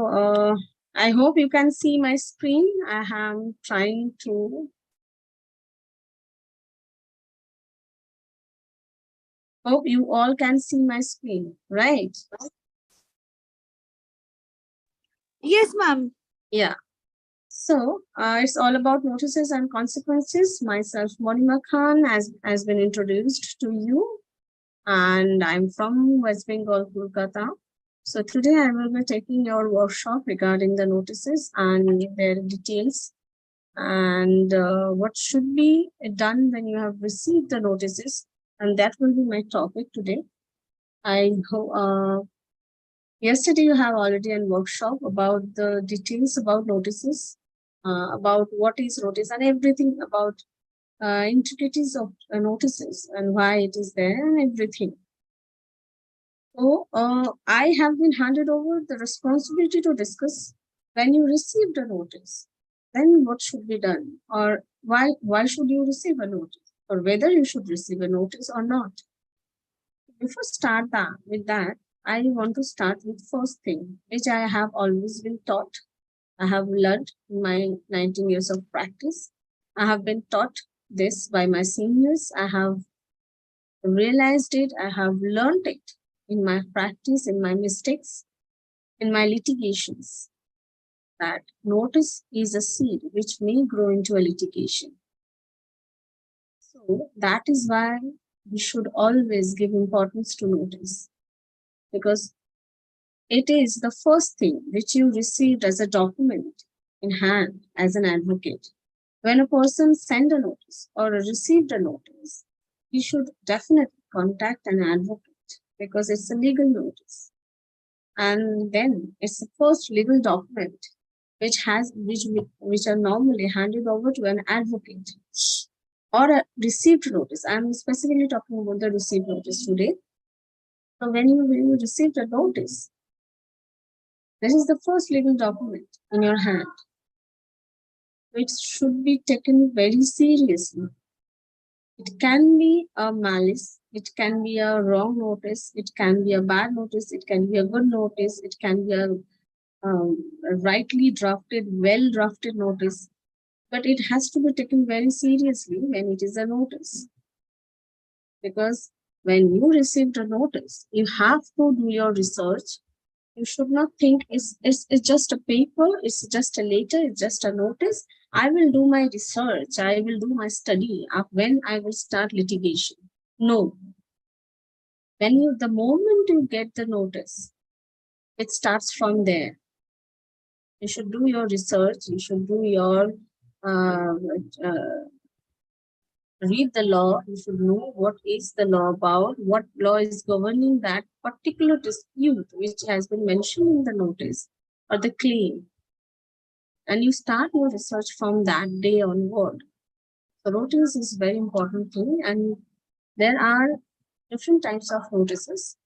I hope you can see my screen. I am trying to. Hope you all can see my screen, right? Yes, ma'am. Yeah. So it's all about notices and consequences. Myself, Monima Khan, has been introduced to you, and I'm from West Bengal, Calcutta. So today I will be taking your workshop regarding the notices and their details, and what should be done when you have received the notices, and that will be my topic today. I hope yesterday you have already a workshop about the details about notices, about what is notice and everything about intricacies of notices and why it is there and everything. So I have been handed over the responsibility to discuss when you received a notice, then what should be done, or why should you receive a notice, or whether you should receive a notice or not. Before start with that, I want to start with first thing, which I have always been taught. I have learned in my 19 years of practice. I have been taught this by my seniors. I have realized it. I have learned it in my practice, in my mistakes, in my litigations, that notice is a seed which may grow into a litigation. So that is why we should always give importance to notice, because it is the first thing which you received as a document in hand as an advocate. When a person sent a notice or received a notice, he should definitely contact an advocate because it's a legal notice. And then it's the first legal document which are normally handed over to an advocate or a received notice. I'm specifically talking about the received notice today. So when you received a notice, this is the first legal document in your hand, which should be taken very seriously. It can be a malice, it can be a wrong notice, it can be a bad notice, it can be a good notice, it can be a rightly drafted, well drafted notice, but it has to be taken very seriously when it is a notice. Because when you received a notice, you have to do your research. You should not think it's just a paper, it's just a letter, it's just a notice. I will do my research, I will do my study when I will start litigation. No. The moment you get the notice, it starts from there. You should do your research, you should do your read the law, you should know what is the law about, what law is governing that particular dispute which has been mentioned in the notice or the claim. And you start your research from that day onward. So notice is very important thing, and there are different types of notices.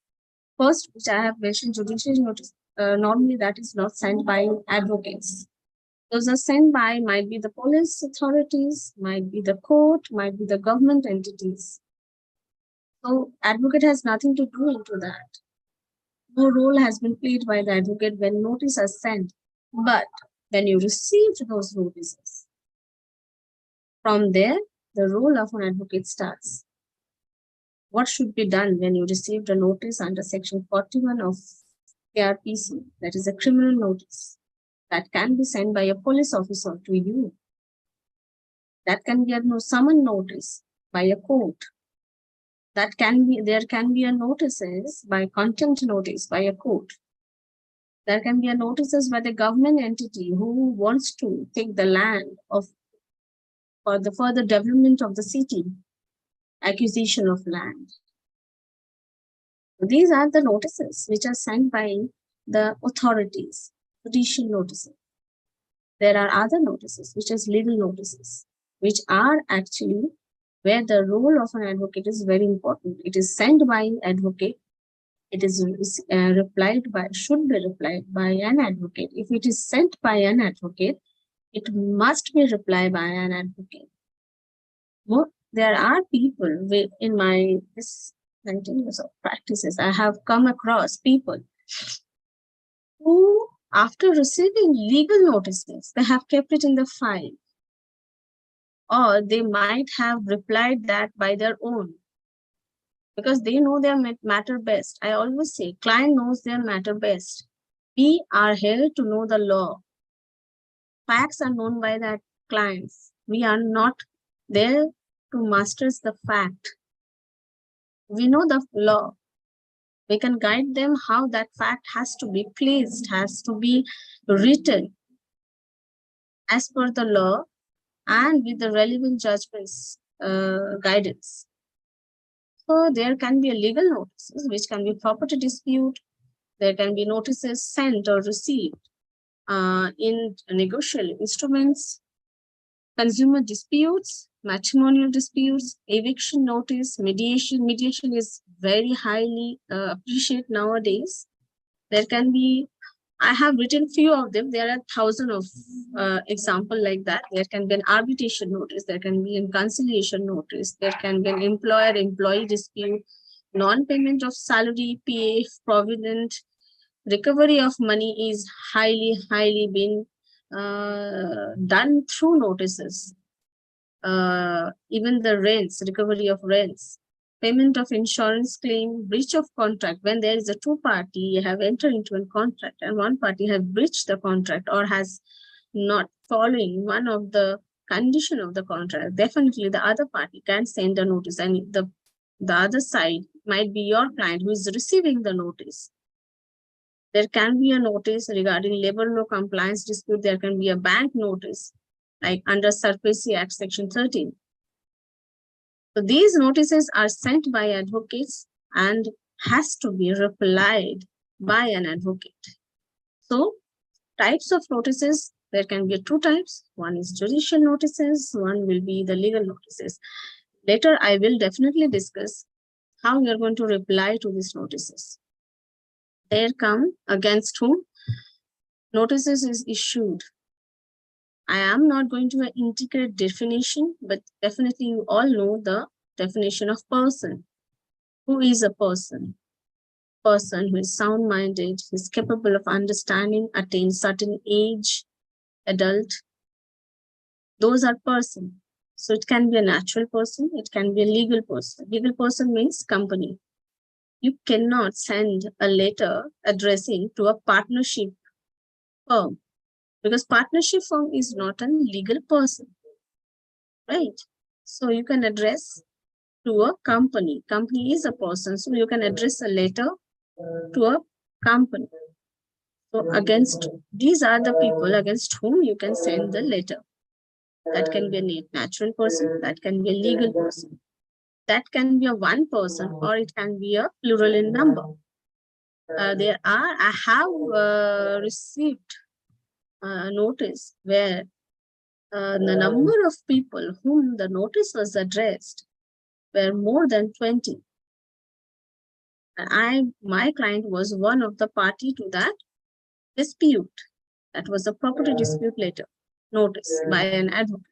First, which I have mentioned, judicial notice. Normally that is not sent by advocates. Those are sent by might be the police authorities, might be the court, might be the government entities. So advocate has nothing to do into that. No role has been played by the advocate when notice is sent. But when you received those notices, from there, the role of an advocate starts. What should be done when you received a notice under Section 41 of KRPC, that is a criminal notice, that can be sent by a police officer to you. That can be a summon notice by a court. There can be a notices by contempt notice by a court. There can be a notices by the government entity who wants to take the land for the further development of the city, acquisition of land. These are the notices which are sent by the authorities, judicial notices. There are other notices, which is legal notices, which are actually where the role of an advocate is very important. It is sent by an advocate. It is should be replied by an advocate. If it is sent by an advocate, it must be replied by an advocate. There are people in my 19 years of practices, I have come across people who After receiving legal notices, they have kept it in the file, or they might have replied that by their own, because they know their matter best. I always say client knows their matter best. We are here to know the law. Facts are known by that clients. We are not there to master the fact. We know the law. We can guide them how that fact has to be placed, has to be written as per the law and with the relevant judgments guidance. So there can be a legal notices, which can be property dispute. There can be notices sent or received in negotiable instruments, consumer disputes, matrimonial disputes, eviction notice, mediation. Mediation is very highly appreciated nowadays. There can be, I have written few of them. There are thousands of example like that. There can be an arbitration notice. There can be a conciliation notice. There can be an employer-employee dispute, non-payment of salary, PF, provident, recovery of money is highly been done through notices. Even the rents, recovery of rents, payment of insurance claim, breach of contract. When there is a two party, you have entered into a contract and one party have breached the contract or has not following one of the condition of the contract, definitely the other party can send a notice, and the other side might be your client who is receiving the notice. There can be a notice regarding labor law compliance dispute. There can be a bank notice, like under SURFACI Act Section 13. So these notices are sent by advocates and has to be replied by an advocate. So types of notices, there can be two types. One is judicial notices, one will be the legal notices. Later, I will definitely discuss how you are going to reply to these notices. There come against whom notices is issued. I am not going to integrate definition, but definitely you all know the definition of person. Who is a person? Person who is sound-minded, who is capable of understanding, attains certain age, adult. Those are person. So it can be a natural person, it can be a legal person. Legal person means company. You cannot send a letter addressing to a partnership firm, because partnership firm is not a legal person, right? So you can address to a company. Company is a person, so you can address a letter to a company. So against, these are the people against whom you can send the letter. That can be a natural person, that can be a legal person. That can be a one person, or it can be a plural in number. I have received a notice where the number of people whom the notice was addressed were more than 20. And my client was one of the party to that dispute. That was a property dispute letter notice by an advocate.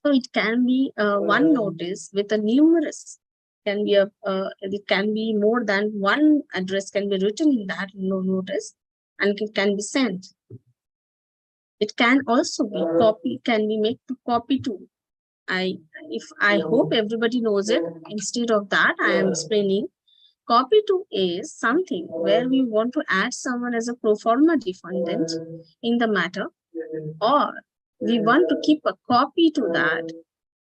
So it can be one notice with a numerous, can be it can be more than one address can be written in that notice, and it can be sent. It can also be copy, can be made to copy to. I hope everybody knows it. Instead of that, I am explaining. Copy to is something where we want to add someone as a pro forma defendant in the matter, or we want to keep a copy to that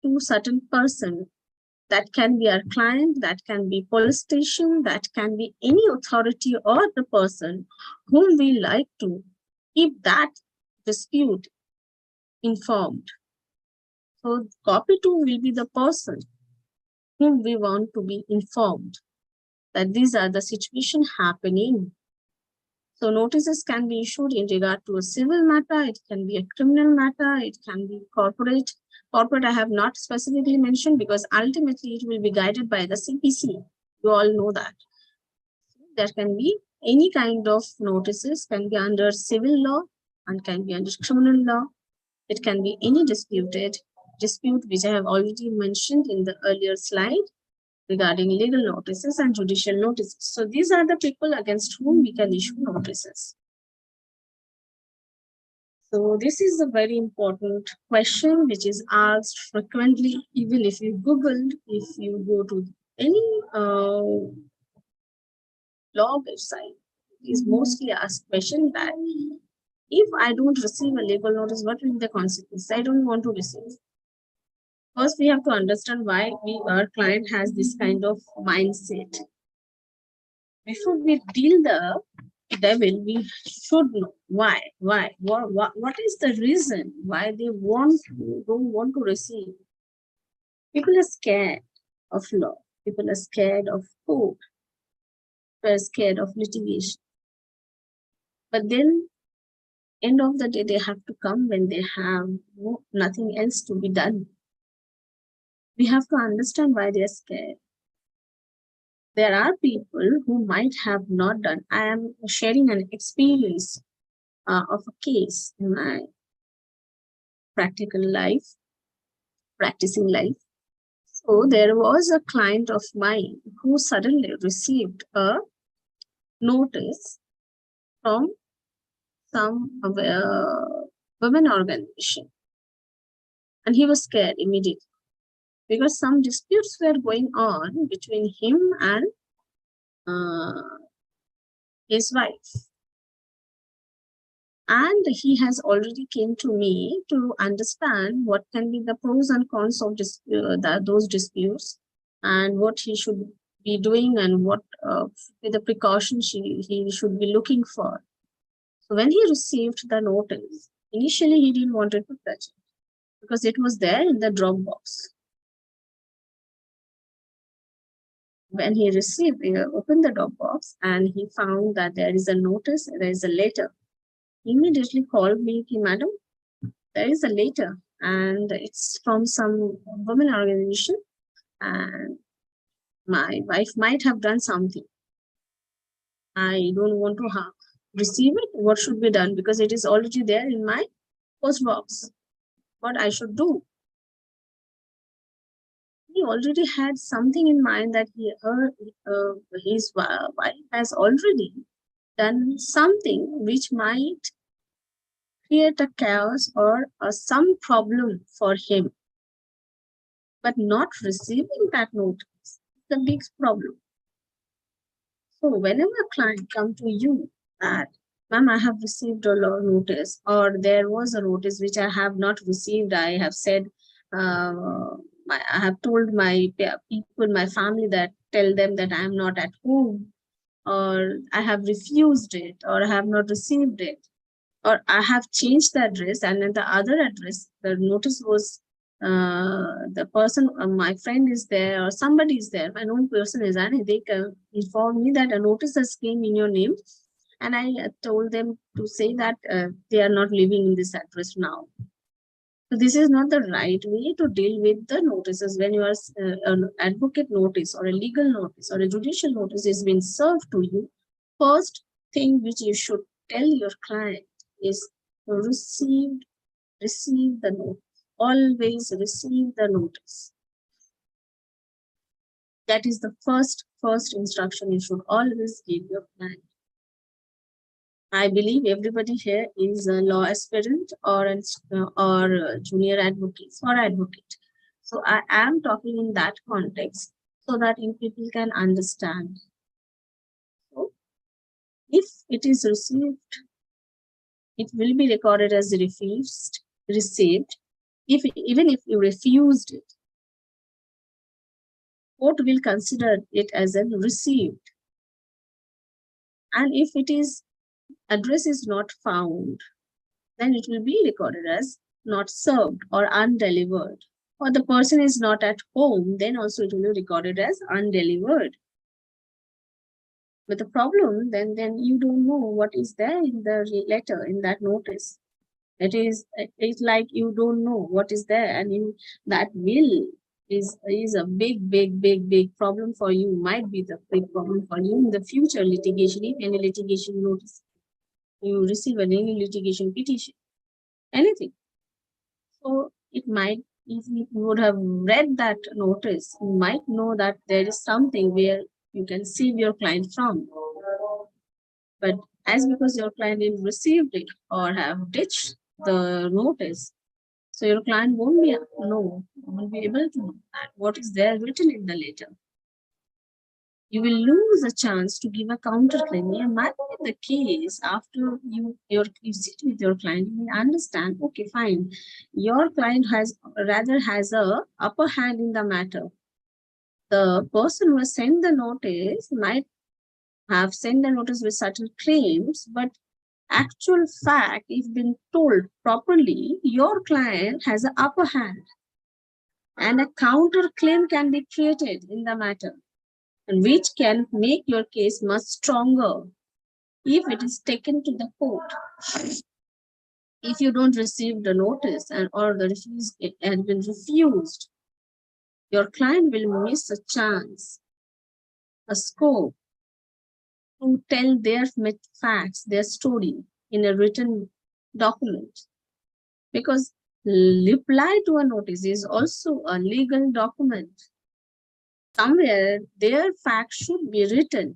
to certain person. That can be our client, that can be police station, that can be any authority or the person whom we like to keep that dispute informed. So copy to will be the person whom we want to be informed that these are the situation happening. So notices can be issued in regard to a civil matter, it can be a criminal matter, it can be corporate. Corporate I have not specifically mentioned because ultimately it will be guided by the CPC. You all know that. There can be any kind of notices, can be under civil law and can be under criminal law. It can be any dispute which I have already mentioned in the earlier slide regarding legal notices and judicial notices. So these are the people against whom we can issue notices. So this is a very important question which is asked frequently, even if you Googled, if you go to any law website, is mostly asked question that if I don't receive a legal notice, what will be the consequence? I don't want to receive. First, we have to understand why our client has this kind of mindset. Before we deal the devil, we should know why, what is the reason why they don't want to receive. People are scared of law. People are scared of court. People are scared of litigation. But then, end of the day, they have to come when they have nothing else to be done. We have to understand why they are scared. There are people who might have not done. I am sharing an experience of a case in my practical life, practicing life. So there was a client of mine who suddenly received a notice from some women organization, and he was scared immediately because some disputes were going on between him and uh, his wife. And he has already came to me to understand what can be the pros and cons of those disputes, and what he should be doing, and what the precautions he should be looking for. So when he received the notice, initially he didn't want to touch it because it was there in the Dropbox. When he received, he opened the Dropbox and he found that there is a notice, there is a letter. He immediately called me, Madam, there is a letter and it's from some women organization, and my wife might have done something. I don't want to receive it. What should be done? Because it is already there in my post box. What I should do? He already had something in mind that his wife has already done something which might create a chaos or some problem for him. But not receiving that notice is the big problem. So whenever a client come to you that, ma'am, I have received a law notice, or there was a notice which I have not received, I have said, I have told my people, my family, that tell them that I am not at home, or I have refused it, or I have not received it, or I have changed the address, and then the other address, the notice was the person, my friend is there, or somebody is there, my known person is, and they inform me that a notice has came in your name, and I told them to say that they are not living in this address now. So this is not the right way to deal with the notices. When you are an advocate notice or a legal notice or a judicial notice is being served to you, first thing which you should tell your client is receive the notice. Always receive the notice. That is the first instruction you should always give your client. I believe everybody here is a law aspirant or junior advocate or advocate. So I am talking in that context so that you people can understand. So if it is received, it will be recorded as received. Even if you refused it, court will consider it as a received. And if it is address is not found, then it will be recorded as not served or undelivered. Or the person is not at home, then also it will be recorded as undelivered. But the problem, then you don't know what is there in the letter, in that notice. It's like you don't know what is there, and that will is a big problem for you. Might be the big problem for you in the future litigation, if any litigation notice you receive any litigation petition, anything. So it might, if you would have read that notice, you might know that there is something where you can save your client from. But as because your client didn't receive it or have ditched the notice. So your client won't be able to know that what is there written in the letter. You will lose a chance to give a counterclaim. It might be the case after you sit with your client, you will understand, okay, fine. Your client has a upper hand in the matter. The person who has sent the notice might have sent the notice with certain claims, but actual fact, if been told properly, your client has an upper hand and a counter claim can be created in the matter, and which can make your case much stronger if it is taken to the court. If you don't receive the notice or it has been refused, your client will miss a chance, a scope to tell their facts, their story in a written document. Because reply to a notice is also a legal document. Somewhere their facts should be written.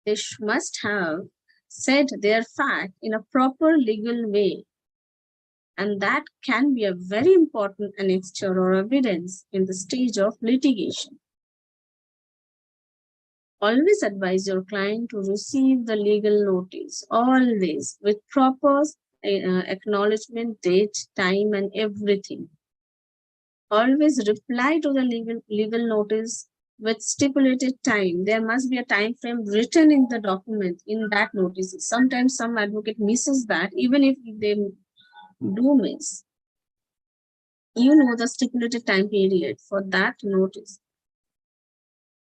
They must have said their fact in a proper legal way. And that can be a very important annexure or evidence in the stage of litigation. Always advise your client to receive the legal notice, always with proper acknowledgement, date, time, and everything. Always reply to the legal notice with stipulated time. There must be a time frame written in the document in that notice. Sometimes some advocate misses that, even if they do miss. You know the stipulated time period for that notice.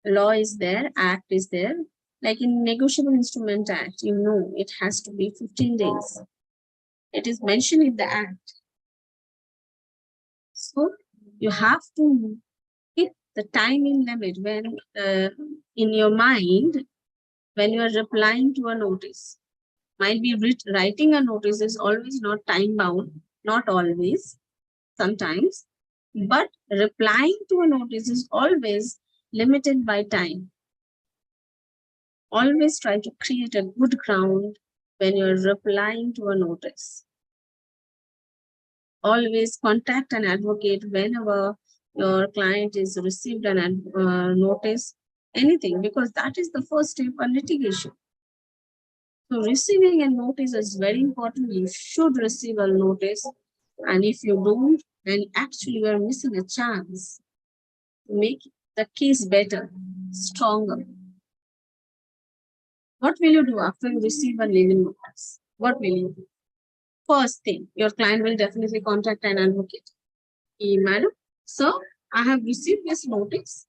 Law is there, act is there. Like in Negotiable Instrument Act, you know it has to be 15 days. It is mentioned in the act. So you have to keep the timing limit when in your mind when you are replying to a notice. Might be writing a notice is always not time bound, not always, sometimes, but replying to a notice is always limited by time. Always try to create a good ground when you're replying to a notice. Always contact an advocate whenever your client is received an notice, anything, because that is the first step on litigation. So receiving a notice is very important. You should receive a notice. And if you don't, then actually you are missing a chance to make the case better, stronger. What will you do after you receive a legal notice? What will you do? First thing, your client will definitely contact an advocate. Madam, sir, I have received this notice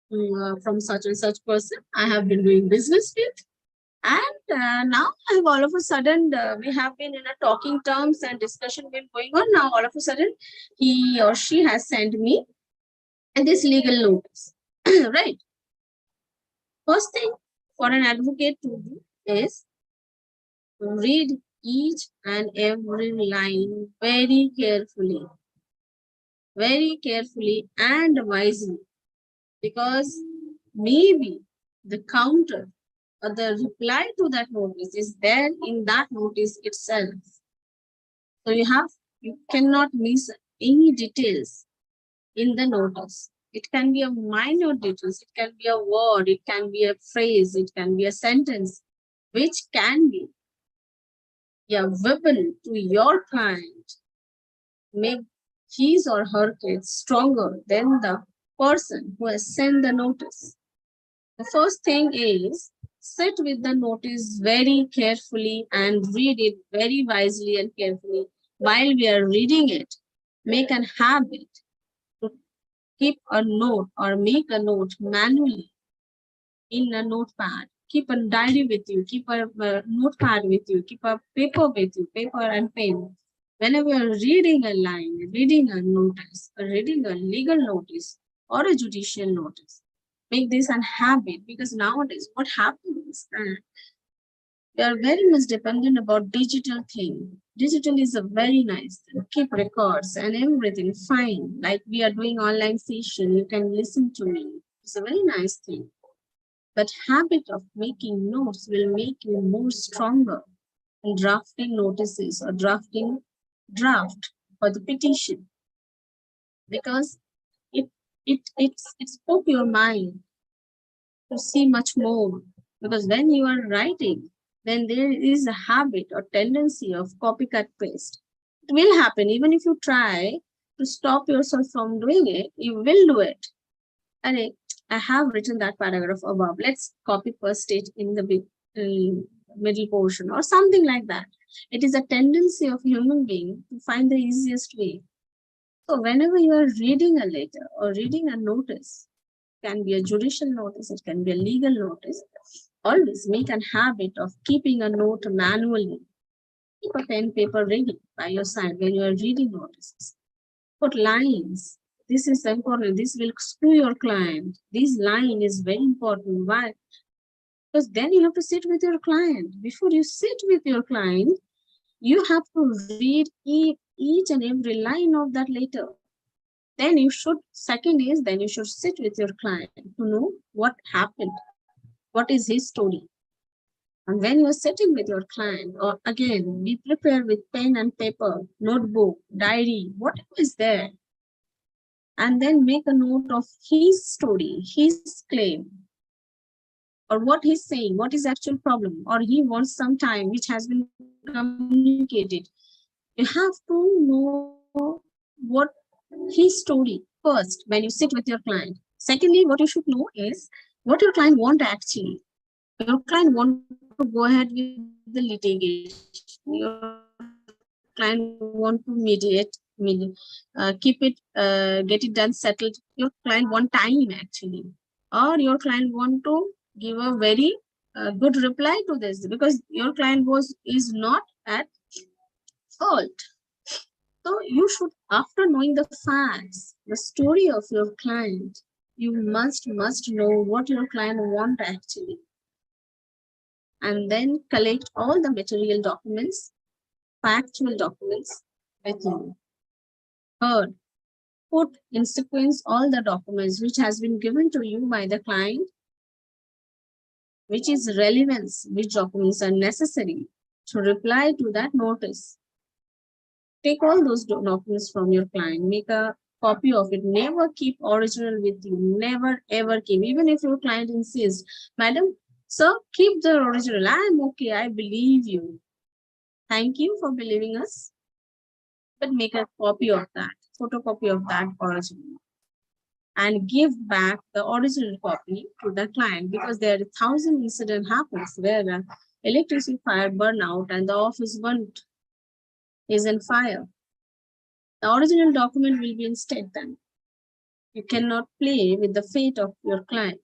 from such and such person I have been doing business with. And now I have all of a sudden, we have been in a talking terms and discussion been going on. Now all of a sudden, he or she has sent me this legal notice, right? First thing for an advocate to do is to read each and every line very carefully and wisely, because maybe the counter or the reply to that notice is there in that notice itself. So you cannot miss any details in the notice. It can be a minor details, it can be a word, it can be a phrase, it can be a sentence, which can be a weapon to your client, make his or her case stronger than the person who has sent the notice. The first thing is sit with the notice very carefully and read it very wisely and carefully. While we are reading it, make a habit to keep a note or make a note manually in a notepad. Keep a diary with you, keep a notepad with you, keep a paper with you, paper and pen. Whenever you're reading a line, reading a notice, or reading a legal notice or a judicial notice, make this a habit, because nowadays what happens we are very much dependent about digital thing. Digital is a very nice thing. Keep records and everything fine. Like we are doing online session, you can listen to me. It's a very nice thing. But habit of making notes will make you more stronger. and drafting notices or drafting draft for the petition, because it spoke your mind to see much more. Because when you are writing, then there is a habit or tendency of copycat paste. It will happen even if you try to stop yourself from doing it, you will do it. And I have written that paragraph above. Let's copy paste it in the middle portion or something like that. It is a tendency of human being to find the easiest way. So whenever you are reading a letter or reading a notice, can be a judicial notice, it can be a legal notice. Always make a habit of keeping a note manually. Keep a pen paper ready by your side when you are reading notices. Put lines. This is important. This will screw your client. This line is very important. Why? Because then you have to sit with your client. Before you sit with your client, you have to read each and every line of that letter. Then you should, second is, then you should sit with your client to know what happened, what is his story. And when you're sitting with your client, or again, be prepared with pen and paper, notebook, diary, whatever is there, and then make a note of his story, his claim, or what he's saying, what is actual problem, or he wants some time which has been communicated. You have to know what his story first when you sit with your client. Secondly, what you should know is what your client want actually. Your client want to go ahead with the litigation. Your client want to get it done, settled. Your client want time actually, or your client want to give a very good reply to this because your client is not at fault. So you should, after knowing the facts, the story of your client, you must know what your client want actually, and then collect all the material documents, factual documents with you. Third, put in sequence all the documents which has been given to you by the client, which is relevance, which documents are necessary to reply to that notice. Take all those documents from your client, make a copy of it. Never keep original with you. Never ever keep. Even if your client insists, madam, sir, keep the original. I'm okay. I believe you. Thank you for believing us. But make a copy of that, photocopy of that original, and give back the original copy to the client, because there are 1,000 incident happens where electricity fire burn out and the office burnt is in fire. The original document will be instead then. You cannot play with the fate of your client.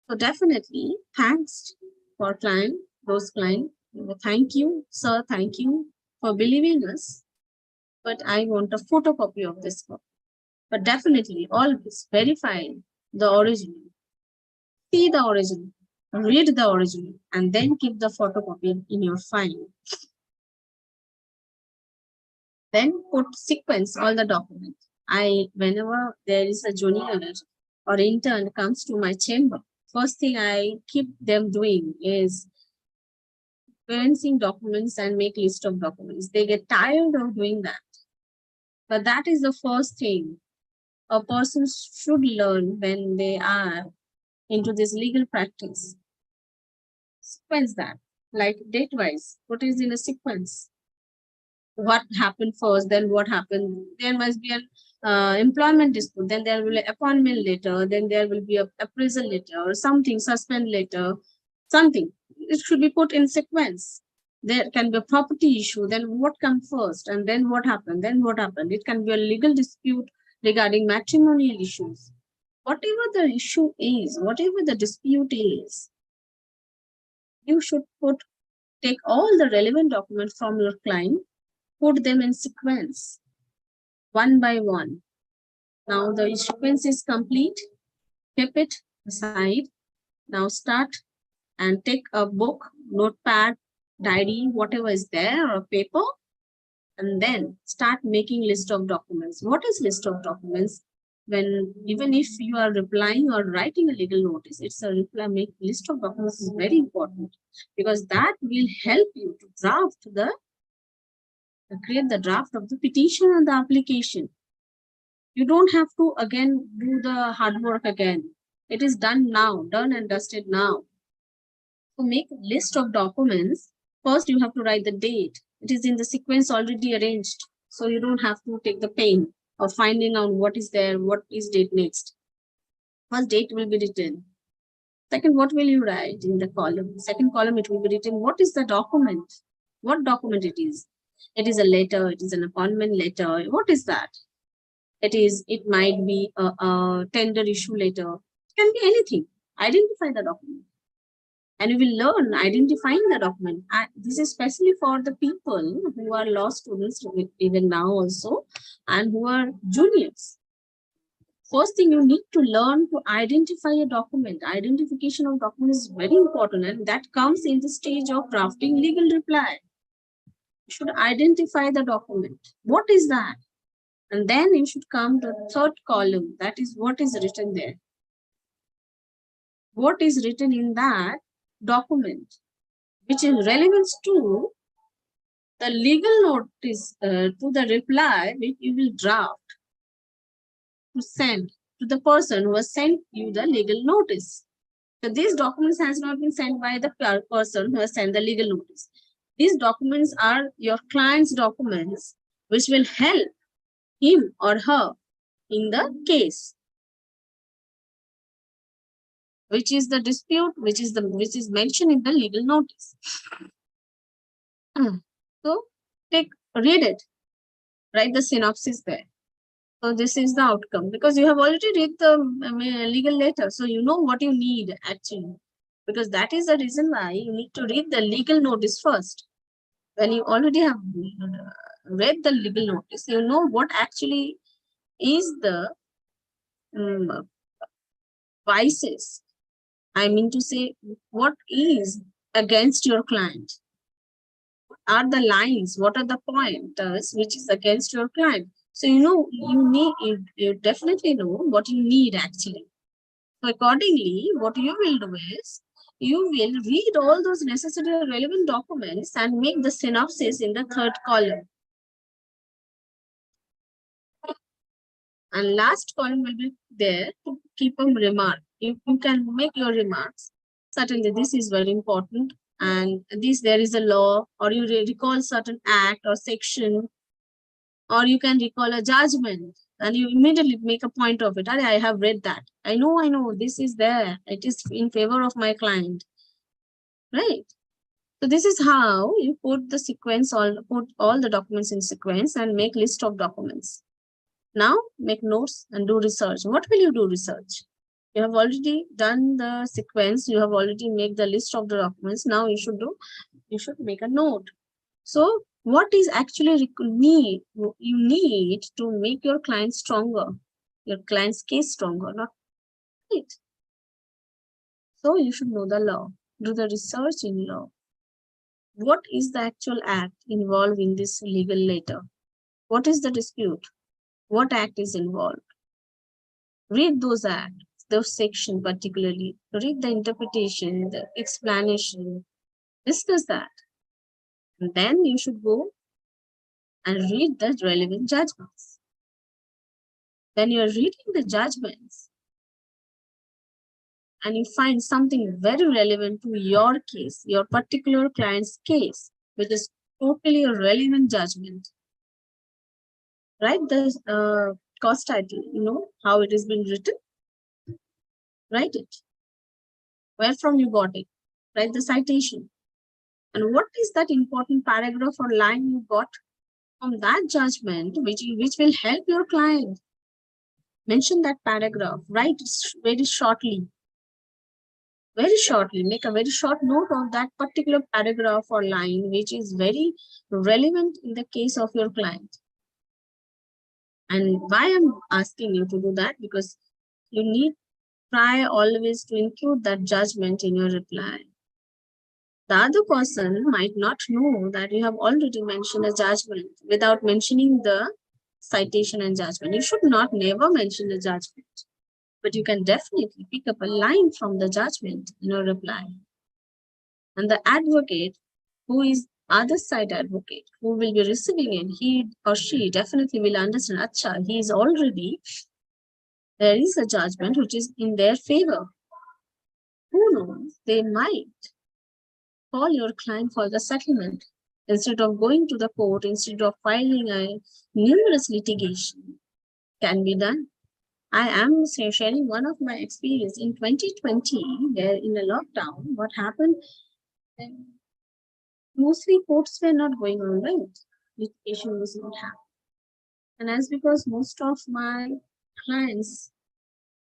So definitely, thanks for those client. Thank you, sir, thank you for believing us. But I want a photocopy of this book. But definitely, always verify the original. See the original, read the original, and then keep the photocopy in your file. Then put sequence all the documents. Whenever there is a junior or intern comes to my chamber, first thing I keep them doing is sequencing documents and make list of documents. They get tired of doing that. But that is the first thing a person should learn when they are into this legal practice. Sequence that, like date-wise, what is in a sequence? What happened first, then what happened. There must be an employment dispute, then there will be appointment letter, then there will be a appraisal letter or something, suspend letter, something. It should be put in sequence. There can be a property issue, then what comes first, and then what happened, then what happened. It can be a legal dispute regarding matrimonial issues. Whatever the issue is, whatever the dispute is, you should take all the relevant documents from your client, put them in sequence, one by one. Now the sequence is complete, keep it aside. Now start and take a book, notepad, diary, whatever is there, or paper, and then start making list of documents. What is list of documents? when even if you are replying or writing a legal notice, it's a reply, make list of documents is very important, because that will help you to create the draft of the petition and the application. You don't have to again do the hard work again. It is done now, done and dusted now. To make a list of documents, first you have to write the date. It is in the sequence already arranged, so you don't have to take the pain of finding out what is there, what is date next. First date will be written. Second, what will you write in the column? Second column, it will be written what is the document, what document it is. It is a letter, it is an appointment letter. What is that? It might be a tender issue letter. It can be anything. Identify the document. And you will learn identifying the document. This is especially for the people who are law students even now also, and who are juniors. First thing, you need to learn to identify a document. Identification of document is very important, and that comes in the stage of drafting legal reply. You should identify the document. What is that? And then you should come to the third column. That is what is written there. What is written in that document, which is relevant to the legal notice, to the reply which you will draft to send to the person who has sent you the legal notice. So these documents has not been sent by the person who has sent the legal notice. These documents are your client's documents, which will help him or her in the case, which is the dispute, which is mentioned in the legal notice. So read it, write the synopsis there. So this is the outcome, because you have already read the legal letter, so you know what you need actually, because that is the reason why you need to read the legal notice first. When you already have read the legal notice, you know what actually is the vices. I mean to say, what is against your client? Are the lines, what are the pointers which is against your client? So you definitely know what you need actually. So accordingly, what you will do is, you will read all those necessary relevant documents and make the synopsis in the third column. And last column will be there to keep a remark. You can make your remarks. Certainly, this is very important. And there is a law, or you recall certain act or section, or you can recall a judgment, and you immediately make a point of it. I have read that. I know, this is there. It is in favor of my client, right? So this is how you put all the documents in sequence and make list of documents. Now make notes and do research. What will you do research? You have already done the sequence. You have already made the list of the documents. Now you should make a note. So what is actually you need to make your client stronger, your client's case stronger, not right? So you should know the law, do the research in law. What is the actual act involved in this legal letter? What is the dispute? What act is involved? Read those acts, those sections particularly. Read the interpretation, the explanation. Discuss that. And then you should go and read the relevant judgments. When you're reading the judgments and you find something very relevant to your case, your particular client's case, which is totally a relevant judgment, write the cause title, how it has been written, write it. Where from you got it, write the citation. And what is that important paragraph or line you got from that judgment, which will help your client? Mention that paragraph, write it very shortly. Make a very short note of that particular paragraph or line, which is very relevant in the case of your client. And why I'm asking you to do that? Because you need try always to include that judgment in your reply. The other person might not know that you have already mentioned a judgment without mentioning the citation and judgment. You should not never mention the judgment, but you can definitely pick up a line from the judgment in your reply. And the advocate, who is other side advocate, who will be receiving it, he or she definitely will understand, acha, he is already, there is a judgment which is in their favor. Who knows, they might call your client for the settlement instead of going to the court, instead of filing a numerous litigation. Can be done. I am sharing one of my experience in 2020, where in a lockdown, what happened, mostly courts were not going on, right? Litigation was not happening. And as because most of my clients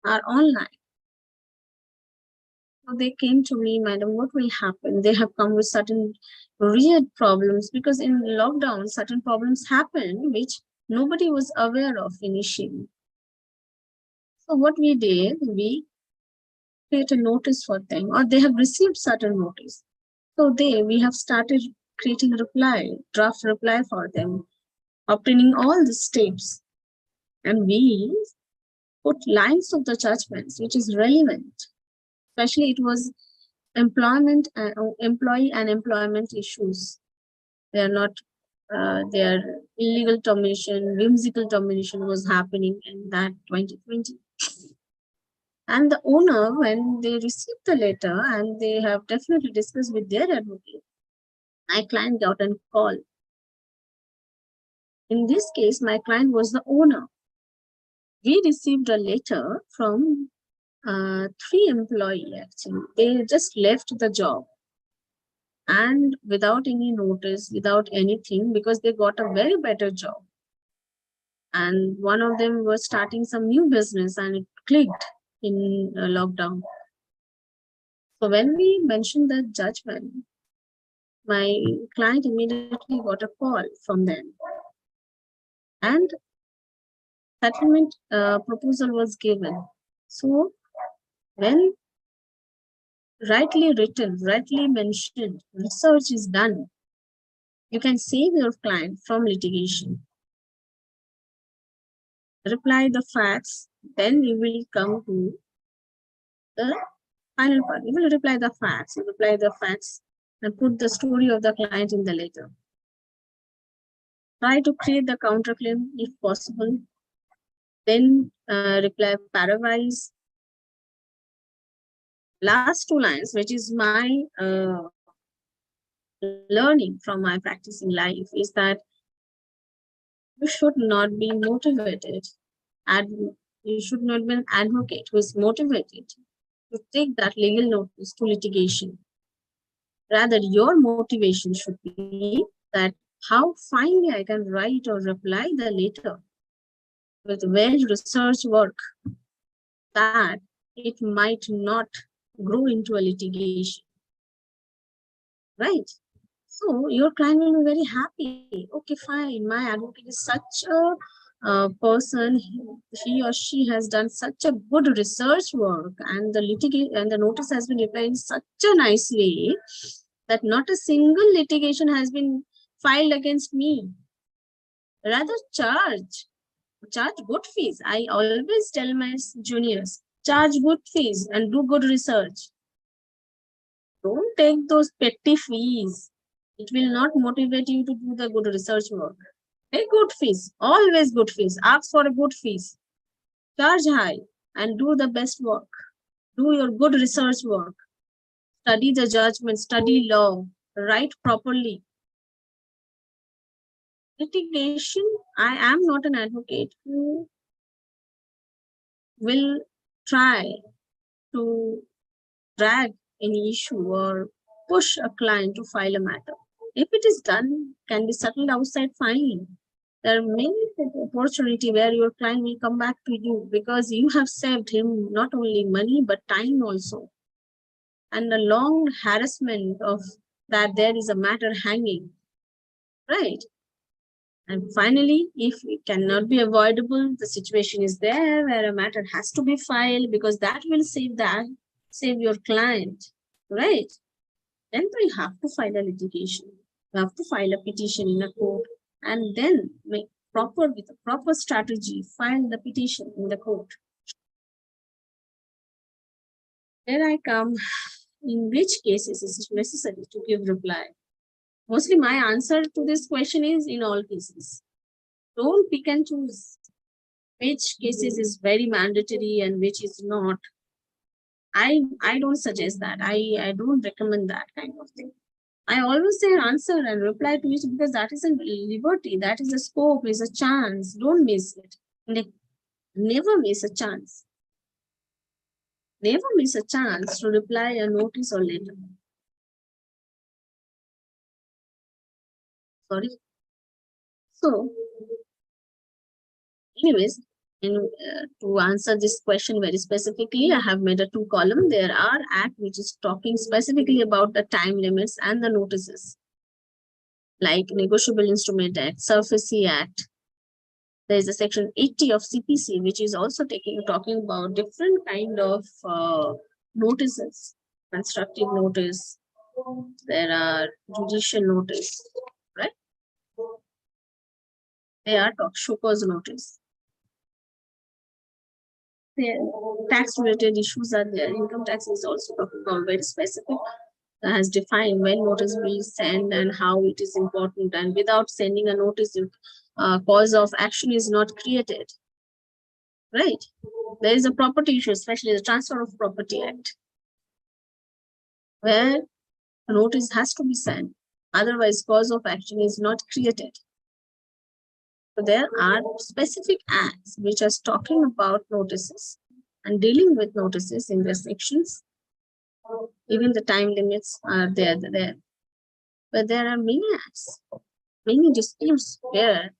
are online, so they came to me, madam, what will happen? They have come with certain weird problems because in lockdown, certain problems happened which nobody was aware of initially. So what we did, we create a notice for them, or they have received certain notice. So we have started creating a reply, draft reply for them, obtaining all the steps. And we put lines of the judgments, which is relevant. Especially it was employee and employment issues. They are not, their illegal termination, whimsical termination was happening in that 2020. And the owner, when they received the letter and they have definitely discussed with their advocate, my client got a call. In this case, my client was the owner. We received a letter from 3 employees actually. They just left the job and without any notice, without anything, because they got a very better job. And one of them was starting some new business and it clicked in lockdown. So when we mentioned the judgment, my client immediately got a call from them. And settlement proposal was given. So when rightly written, rightly mentioned, research is done, you can save your client from litigation. Reply the facts, then you will come to the final part. You will reply the facts, and put the story of the client in the letter. Try to create the counterclaim if possible. Then reply paraphrase. Last 2 lines, which is my learning from my practicing life, is that you should not be motivated, and you should not be an advocate who is motivated to take that legal notice to litigation. Rather, your motivation should be that how finally I can write or reply the letter with well-researched work that it might not grow into a litigation, right? So your client will be very happy. Okay, fine. My advocate is such a person. He or she has done such a good research work, and the notice has been replied in such a nice way that not a single litigation has been filed against me. Rather, charge good fees. I always tell my juniors, charge good fees and do good research. Don't take those petty fees. It will not motivate you to do the good research work. Pay good fees, always good fees. Ask for a good fees. Charge high and do the best work. Do your good research work. Study the judgment, study law, write properly. Litigation, I am not an advocate who will try to drag any issue or push a client to file a matter. If it is done, can be settled outside, fine. There are many opportunities where your client will come back to you because you have saved him not only money but time also. And the long harassment of that there is a matter hanging, right? And finally, if it cannot be avoidable, the situation is there where a matter has to be filed because that will save your client, right? Then you have to file a litigation. You have to file a petition in a court and then with a proper strategy, file the petition in the court. Here I come. In which cases is it necessary to give reply? Mostly my answer to this question is in all cases. Don't pick and choose which cases is very mandatory and which is not. I don't suggest that. I don't recommend that kind of thing. I always say answer and reply to it because that is a liberty, that is a scope, is a chance. Don't miss it. Never miss a chance. Never miss a chance to reply a notice or letter. Sorry. So, anyways, to answer this question very specifically, I have made a 2-column. There are act which is talking specifically about the time limits and the notices, like Negotiable Instrument Act, Surface Act. There is a section 80 of CPC, which is also talking about different kind of notices, constructive notice. There are judicial notice, right? There are show cause notice. Tax related issues are there. Income tax is also talking about very specific, has defined when notice will send and how it is important, and without sending a notice, cause of action is not created, right? There is a property issue, especially the Transfer of Property Act, where a notice has to be sent, otherwise cause of action is not created. So there are specific acts which are talking about notices and dealing with notices in their sections. Even the time limits are there. But there are many acts, many disputes where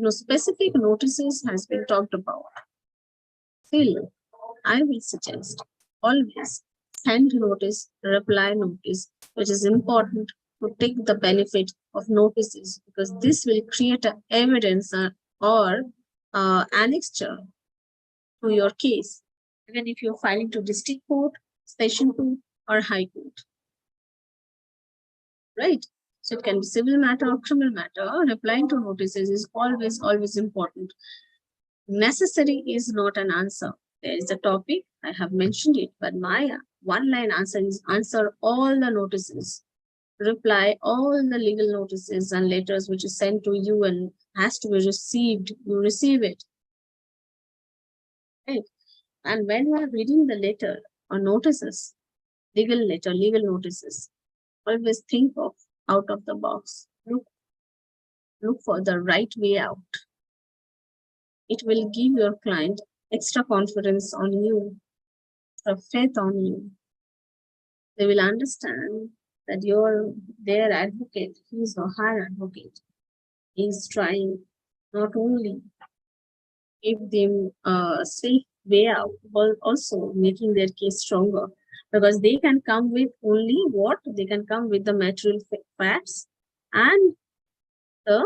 specific notices has been talked about. Still, I will suggest always send notice, reply notice, which is important to take the benefit of notices, because this will create an evidence or annexure to your case, even if you're filing to district court, session court, or high court. Right? So it can be civil matter or criminal matter. Replying to notices is always important. Necessary is not an answer. There is a topic, I have mentioned it, but my one-line answer is answer all the notices. Reply all the legal notices and letters which is sent to you and has to be received. You receive it. Right? And when you are reading the letter or notices, legal letter, legal notices, always think of out of the box. Look for the right way out. It will give your client extra confidence on you, extra faith on you. They will understand that you're their advocate. He's a higher advocate. He's trying not only give them a safe way out, but also making their case stronger. Because they can come with only what? They can come with the material facts and the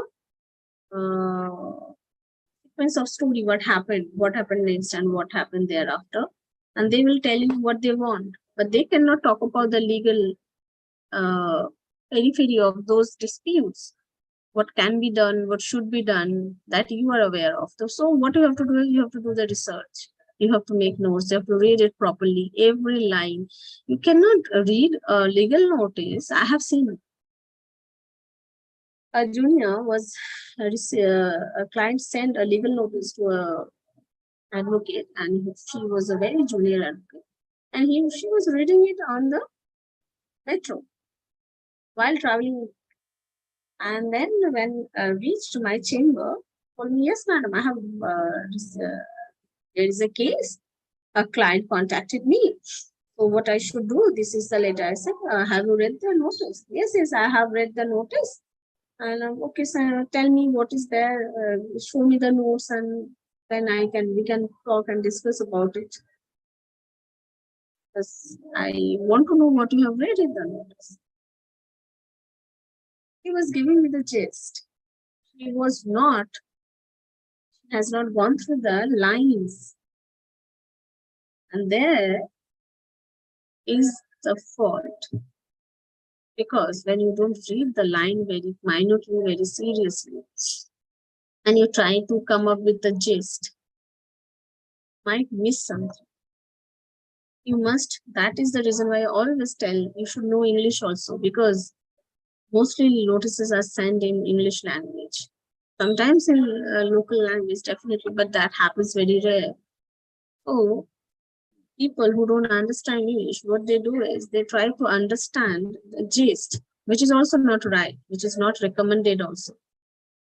sequence of story, what happened next, and what happened thereafter. And they will tell you what they want. But they cannot talk about the legal periphery of those disputes. What can be done, what should be done, that you are aware of. So what you have to do is you have to do the research. You have to make notes. You have to read it properly, every line. You cannot read a legal notice. I have seen a junior was a client sent a legal notice to a advocate, and she was a very junior advocate, and she was reading it on the metro while traveling. And then when reached my chamber, told me, yes, madam, I have there is a case. A client contacted me. So what I should do? This is the letter. I said, have you read the notice? Yes, I have read the notice. And okay, sir, tell me what is there. Show me the notes, and then we can talk and discuss about it. Because I want to know what you have read in the notice. He was giving me the gist. He has not gone through the lines. And there is the fault. Because when you don't read the line very minutely, very seriously, and you try to come up with the gist, might miss something. You must, that is the reason why I always tell you should know English also, because mostly notices are sent in English language. Sometimes in local language, definitely, but that happens very rare. So people who don't understand English, what they do is they try to understand the gist, which is also not right, which is not recommended also.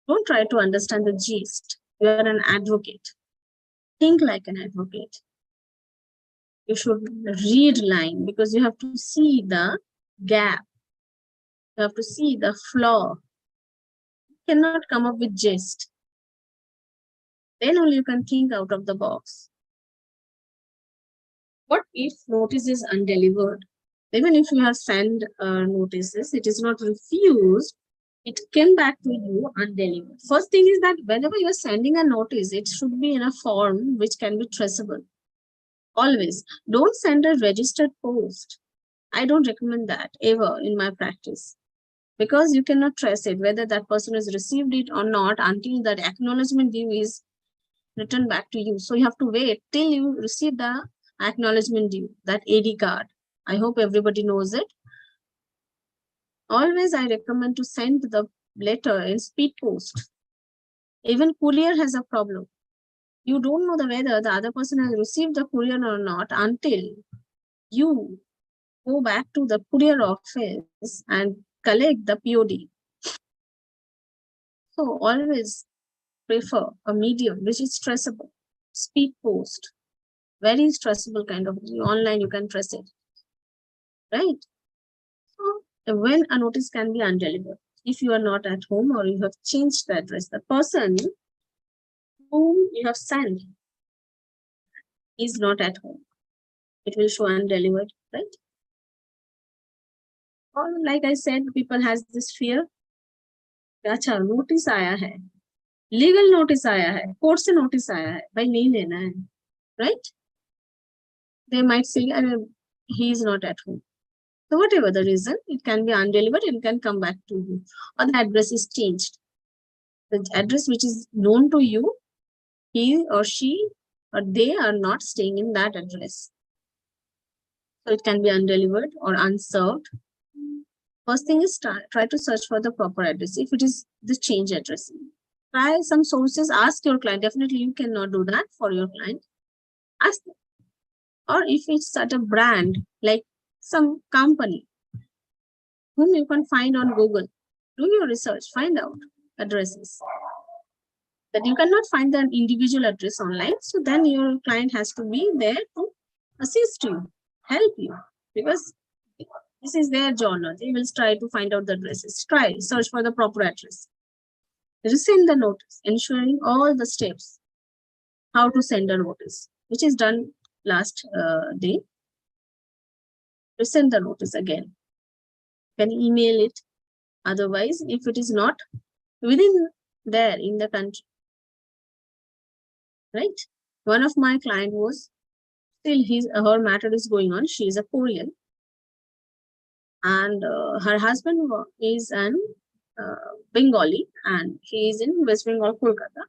Don't try to understand the gist. You are an advocate. Think like an advocate. You should read line because you have to see the gap. You have to see the flaw. You cannot come up with gist. Then only you can think out of the box. What if notice is undelivered? Even if you have sent notices, it is not refused, it came back to you undelivered. First thing is that whenever you are sending a notice, it should be in a form which can be traceable. Always. Don't send a registered post. I don't recommend that ever in my practice, because you cannot trace it, whether that person has received it or not, until that acknowledgement due is returned back to you. So you have to wait till you receive the acknowledgement due, that AD card. I hope everybody knows it. Always I recommend to send the letter in speed post. Even courier has a problem. You don't know whether the other person has received the courier or not until you go back to the courier office and collect the POD. So always prefer a medium which is traceable. Speed post, very stressful kind of online, you can trust it, right? So when a notice can be undelivered, if you are not at home or you have changed the address, the person whom you have sent is not at home, it will show undelivered, right? Or like I said, people has this fear, अच्छा notice आया है, legal notice आया है, court से notice आया है, भाई नहीं लेना है, right? They might say he is not at home. So whatever the reason, it can be undelivered and can come back to you, or the address is changed. The address which is known to you, he or she or they are not staying in that address. So it can be undelivered or unserved. First thing is try to search for the proper address. If it is the change address, try some sources, ask your client. Definitely you cannot do that for your client. Ask them. Or if it's such a brand, like some company whom you can find on Google, do your research, find out addresses. That you cannot find an individual address online, so then your client has to be there to assist you, help you, because this is their journal. They will try to find out the addresses. Try, search for the proper address. Resend the notice, ensuring all the steps how to send a notice, which is done last day. Resend the notice again. You can email it. Otherwise, if it is not within there in the country, right? One of my client was still her matter is going on. She is a Korean, and her husband is an Bengali, and he is in West Bengal, Kolkata.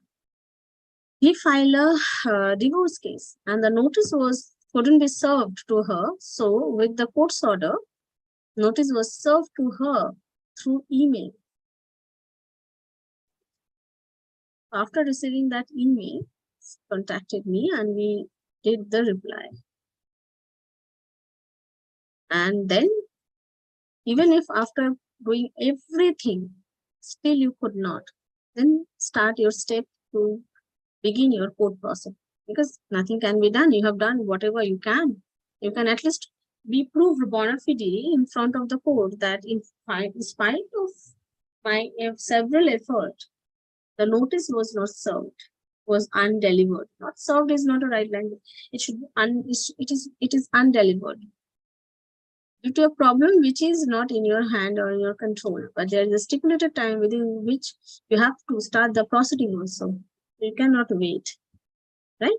He filed a divorce case, and the notice couldn't be served to her. So, with the court's order, notice was served to her through email. After receiving that email, contacted me, and we did the reply. And then, even if after doing everything, still you could not, then start your step to begin your court process, because nothing can be done. You have done whatever you can. You can at least be proved bona fide in front of the court that in spite of my several efforts, the notice was not served, was undelivered. Not served is not a right language. It should be it is undelivered due to a problem which is not in your hand or in your control, but there is a stipulated time within which you have to start the proceeding also. You cannot wait, right?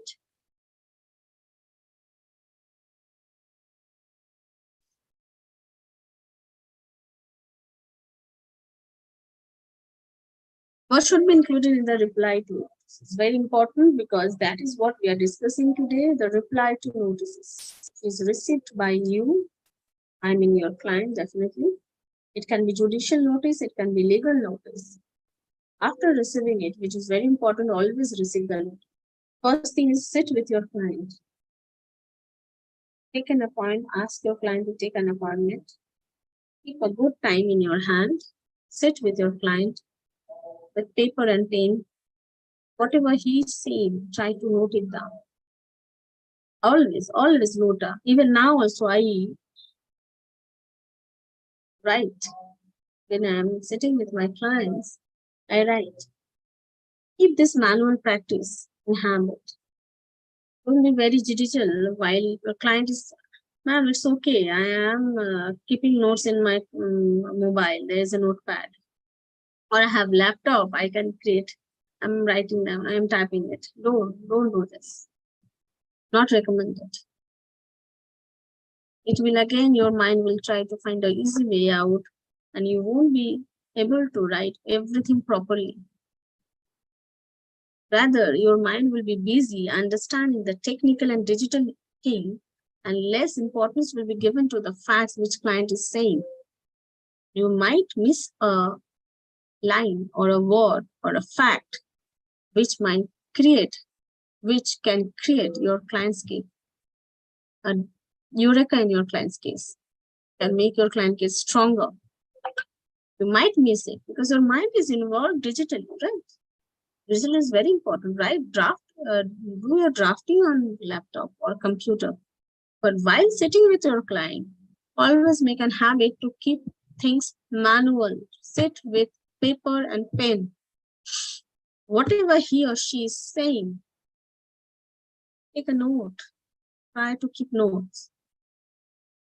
What should be included in the reply to notice? It's very important because that is what we are discussing today. The reply to notices is received by you, I mean your client, definitely. It can be judicial notice, it can be legal notice. After receiving it, which is very important, always receive the notice. First thing is sit with your client. Take an appointment, ask your client to take an appointment. Keep a good time in your hand. Sit with your client with paper and pen. Whatever he's saying, try to note it down. Always note down. Even now also I write. When I'm sitting with my clients, I write. Keep this manual practice in habit. Don't be very judicial while your client is, ma'am, it's okay. I am keeping notes in my mobile. There is a notepad. Or I have laptop. I can create. I'm writing down. I am typing it. Don't do this. Not recommended. It will again, your mind will try to find an easy way out and you won't be able to write everything properly. Rather, your mind will be busy understanding the technical and digital thing, and less importance will be given to the facts which client is saying. You might miss a line or a word or a fact which can create your client's case, a eureka in your client's case, can make your client case stronger. You might miss it because your mind is involved digitally, right? Digital is very important, right? Do your drafting on laptop or computer. But while sitting with your client, always make a habit to keep things manual. Sit with paper and pen. Whatever he or she is saying, take a note. Try to keep notes.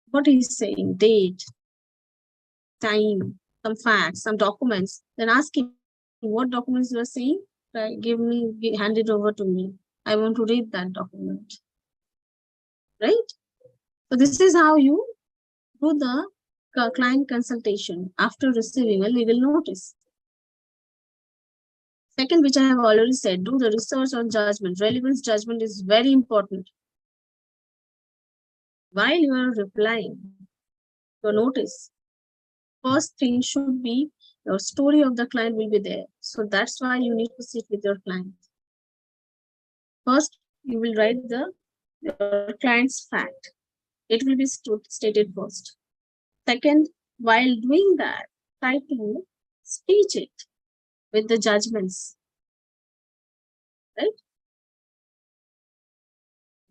What he's saying, date, time, some facts, some documents. Then ask him what documents you are saying. Hand it over to me. I want to read that document. Right? So this is how you do the client consultation after receiving a legal notice. Second, which I have already said, do the research on judgment. Relevance judgment is very important. While you are replying to a notice, first thing should be your story of the client will be there. So that's why you need to sit with your client. First, you will write your client's fact. It will be stated first. Second, while doing that, try to speech it with the judgments, right?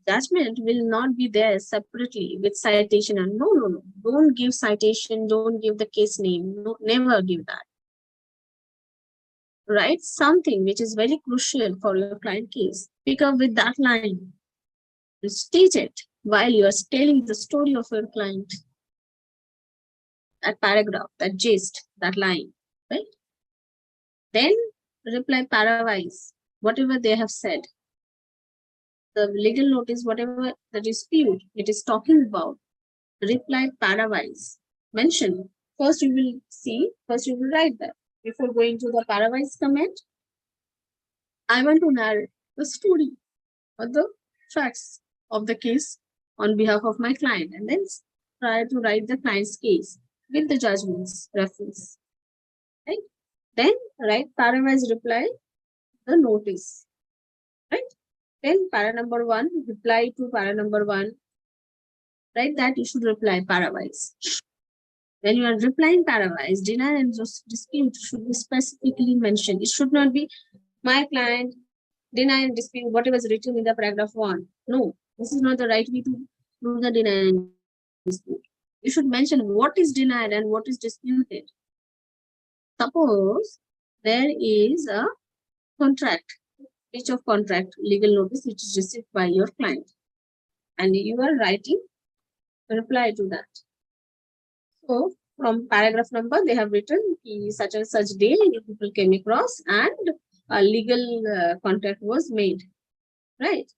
Judgment will not be there separately with citation and no. Don't give citation, don't give the case name, no, never give that. Write something which is very crucial for your client case. Pick up with that line. State it while you are telling the story of your client. That paragraph, that gist, that line, right? Then reply parawise, whatever they have said. The legal notice, whatever the dispute it is talking about, reply parawise. Mention. First you will write that. Before going to the parawise comment, I want to narrate the story or the facts of the case on behalf of my client, and then try to write the client's case with the judgments reference. Right? Then write parawise reply the notice. Right? Then para number 1, reply to para number 1. Right? That you should reply parawise. When you are replying parawise, denial and dispute should be specifically mentioned. It should not be my client deny and dispute whatever is written in the paragraph 1. No, this is not the right way to do the denial and dispute. You should mention what is denied and what is disputed. Suppose there is a contract, breach of contract, legal notice which is received by your client, and you are writing a reply to that. So from paragraph number, they have written such and such day people came across and a legal contract was made, right?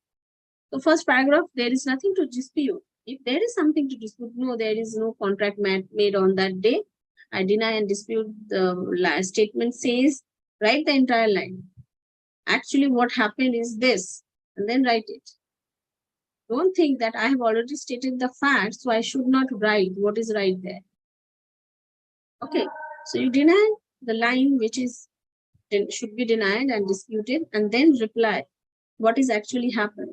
So first paragraph, there is nothing to dispute. If there is something to dispute, no, there is no contract made on that day. I deny and dispute the statement says Write the entire line. Actually, what happened is this, and then write it. Don't think that I have already stated the facts, so I should not write what is right there. Okay, so you deny the line which is should be denied and disputed, and then reply what is actually happened.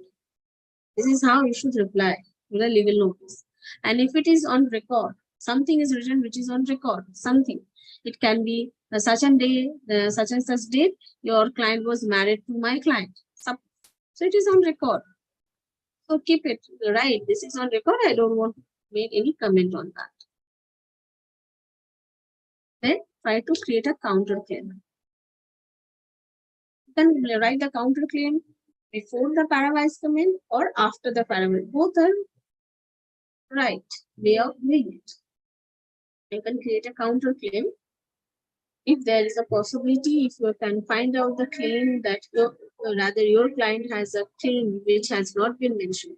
This is how you should reply to the legal notice. And if it is on record, something is written which is on record, something. It can be such and day, such and such date, your client was married to my client. So it is on record. So keep it right. This is on record. I don't want to make any comment on that. Then try to create a counterclaim. You can write the counterclaim before the paravise comment or after the paravise. Both are right way of doing it. You can create a counterclaim if there is a possibility, if you can find out the claim that your client has a claim which has not been mentioned.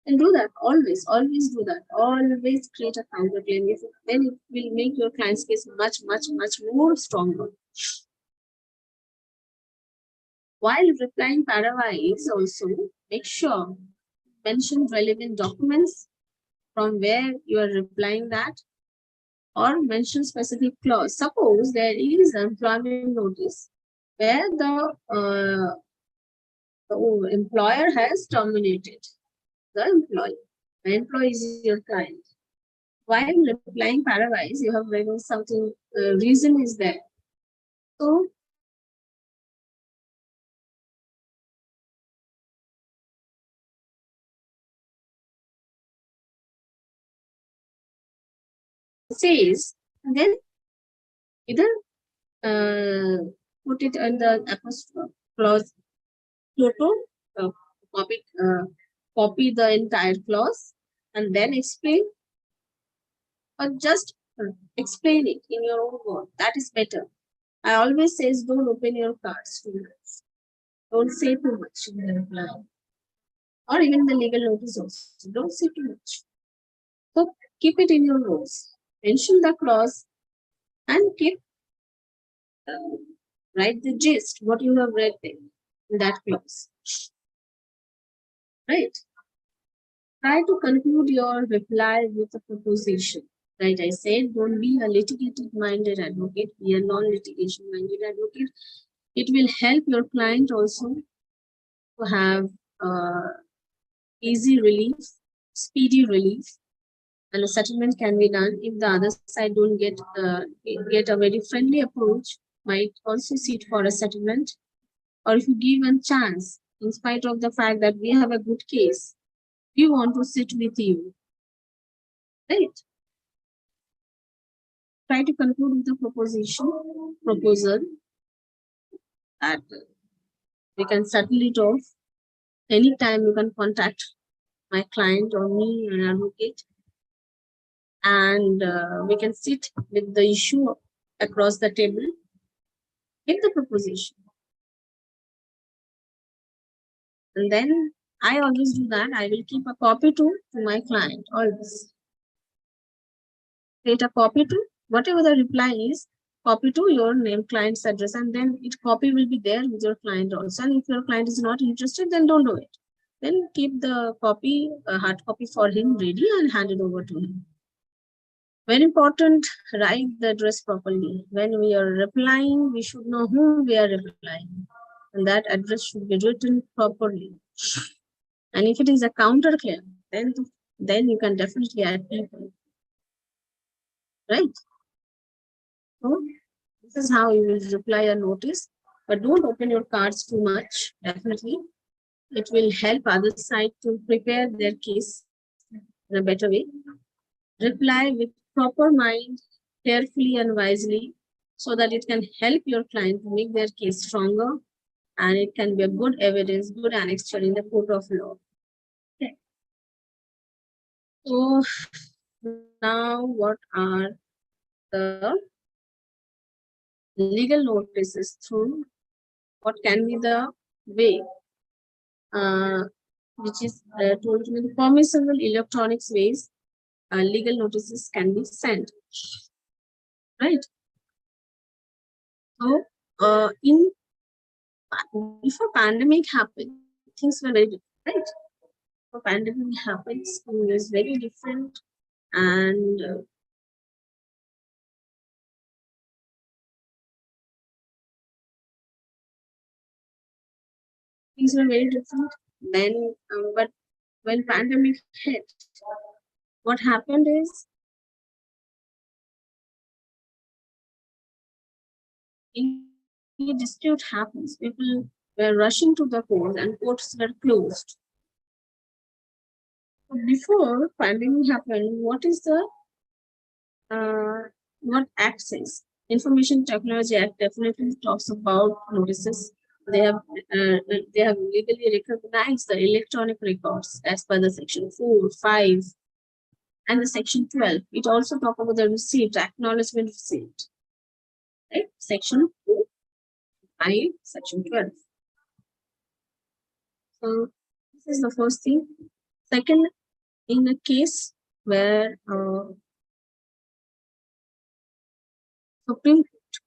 And do that always do that. Always create a counterclaim. Then it will make your client's case much more stronger. While replying paravise, also make sure mention relevant documents from where you are replying that, or mention specific clause. Suppose there is an employment notice where the employer has terminated the employee. The employee is your client. While replying paravise, you have written something, reason is there. So says, and then either put it under apostrophe clause, uh, copy, copy the entire clause and then explain, or just explain it in your own word. That is better. I always says don't open your cards too much. Don't say too much in the reply. Or even the legal notice also. Don't say too much. So keep it in your notes. Mention the clause and keep write the gist, what you have read there in that clause. Right? Try to conclude your reply with a proposition. Right? I said, don't be a litigated minded advocate, be a non litigation minded advocate. It will help your client also to have easy relief, speedy relief, and a settlement can be done if the other side don't get a very friendly approach, might also sit for a settlement, or if you give a chance, in spite of the fact that we have a good case, we want to sit with you, right? Try to conclude with a proposal that we can settle it off. Anytime you can contact my client or me, an advocate, and we can sit with the issue across the table. Give the proposition. And then I always do that. I will keep a copy to my client always. Create a copy to whatever the reply is, copy to your name, client's address, and then it copy will be there with your client also. And if your client is not interested, then don't do it. Then keep the copy, hard copy for him ready and hand it over to him. Very important, write the address properly. When we are replying, we should know whom we are replying. And that address should be written properly. And if it is a counter claim, then you can definitely add people. Right? So this is how you will reply a notice. But don't open your cards too much, definitely. It will help other side to prepare their case in a better way. Reply with proper mind, carefully and wisely, so that it can help your client to make their case stronger, and it can be a good evidence, good annexure in the court of law. Okay. So now what are the legal notices through? What can be the way which is told to me the permissible electronics ways legal notices can be sent, right? So in before pandemic happened, things were very different, right? Before pandemic happens, it was very different, and things were very different. Then, but when pandemic hit, what happened is any dispute happens, people were rushing to the court and courts were closed. Before pandemic happened, what act says? Information Technology Act definitely talks about notices. They have they have legally recognized the electronic records as per the section 4, 5, and the section 12. It also talks about the receipt, acknowledgement receipt. Right? Section 4, 5, section 12. So this is the first thing. Second, in a case where Supreme Court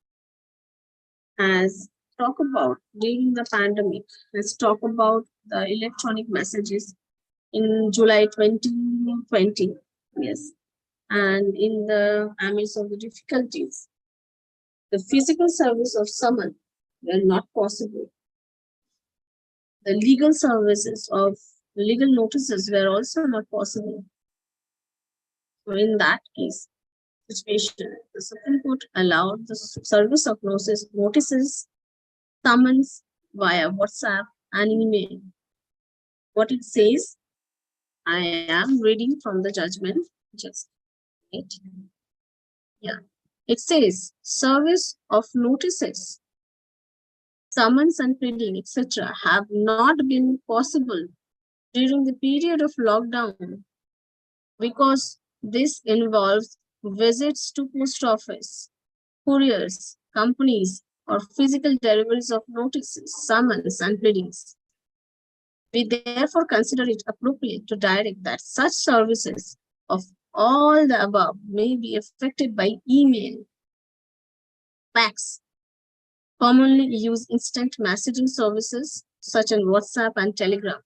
has talked about during the pandemic, has talked about the electronic messages in July 2020. Yes. And in the midst of the difficulties, the physical service of summon were not possible. The legal services of legal notices were also not possible. So in that case, situation, the Supreme Court allowed the service of notices, summons via WhatsApp and email. What it says, I am reading from the judgment. Just wait. Yeah. It says, service of notices, summons and pleading, etc., have not been possible during the period of lockdown because this involves visits to post office, couriers, companies, or physical deliveries of notices, summons, and pleadings. We therefore consider it appropriate to direct that such services of all the above may be effected by email, fax, commonly used instant messaging services such as WhatsApp and Telegram.